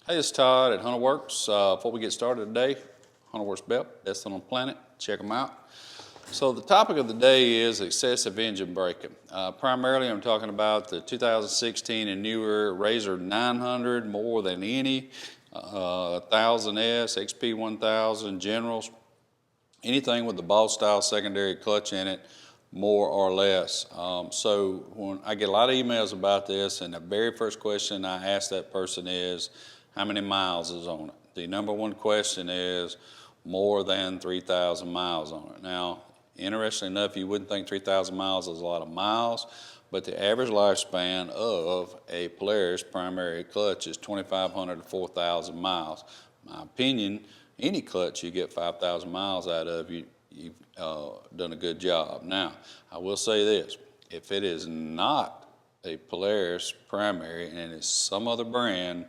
Hey, it's Todd at Hunterworks. Before we get started today, Hunterworks belt, best on the planet. Check them out. So the topic of the day is excessive engine braking. Primarily, I'm talking about the 2016 and newer Razor 900 more than any, 1000S, XP 1000, Generals, anything with the ball style secondary clutch in it, more or less. So when I get a lot of emails about this, and the very first question I ask that person is, how many miles is on it? The number one question is more than 3,000 miles on it. Now, interestingly enough, you wouldn't think 3,000 miles is a lot of miles, but the average lifespan of a Polaris primary clutch is 2,500 to 4,000 miles. My opinion, any clutch you get 5,000 miles out of, you've done a good job. Now, I will say this, if it is not a Polaris primary and it's some other brand,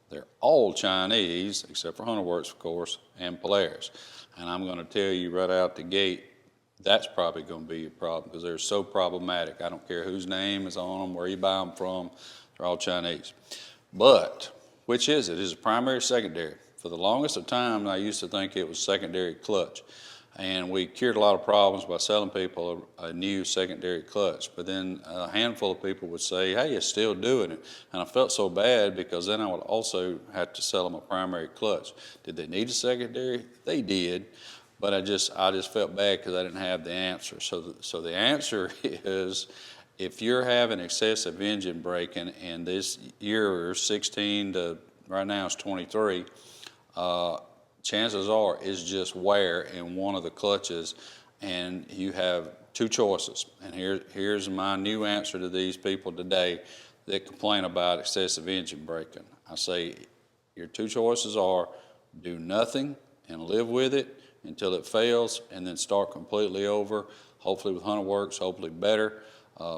they're all Chinese, except for Hunterworks, of course, and Polaris. And I'm going to tell you right out the gate, that's probably going to be your problem because they're so problematic. I don't care whose name is on them, where you buy them from, they're all Chinese. But which is it? Is it primary or secondary? For the longest of time, I used to think it was secondary clutch. And we cured a lot of problems by selling people a new secondary clutch. But then a handful of people would say, hey, you're still doing it. And I felt so bad because then I would also have to sell them a primary clutch. Did they need a secondary? They did. But I just felt bad because I didn't have the answer. So the answer is, if you're having excessive engine braking, and this year 16 to right now it's 23, chances are it's just wear in one of the clutches, and you have two choices. And here's my new answer to these people today that complain about excessive engine braking. I say your two choices are do nothing and live with it until it fails, and then start completely over, hopefully with Hunterworks, hopefully better,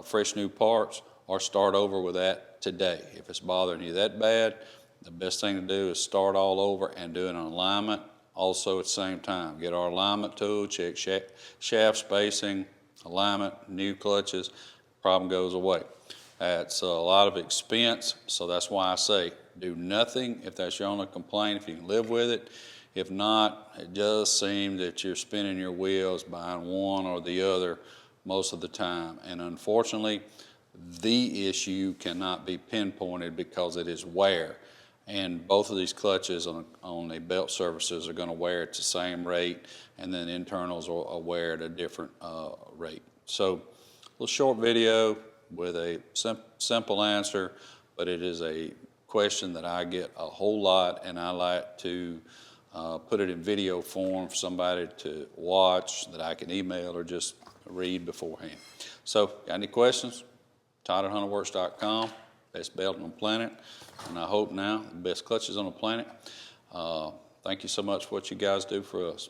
fresh new parts, or start over with that today. If it's bothering you that bad, the best thing to do is start all over and do an alignment also at the same time. Get our alignment tool, check shaft spacing, alignment, new clutches, problem goes away. That's a lot of expense, so that's why I say do nothing if that's your only complaint, if you can live with it. If not, it does seem that you're spinning your wheels buying one or the other most of the time. And unfortunately, the issue cannot be pinpointed because it is wear. And both of these clutches on the belt surfaces are going to wear at the same rate, and then internals will wear at a different rate. So a little short video with a simple answer, but it is a question that I get a whole lot, and I like to put it in video form for somebody to watch that I can email or just read beforehand. So, got any questions? Todd at Hunterworks.com, best belt on the planet, and I hope now the best clutches on the planet. Thank you so much for what you guys do for us.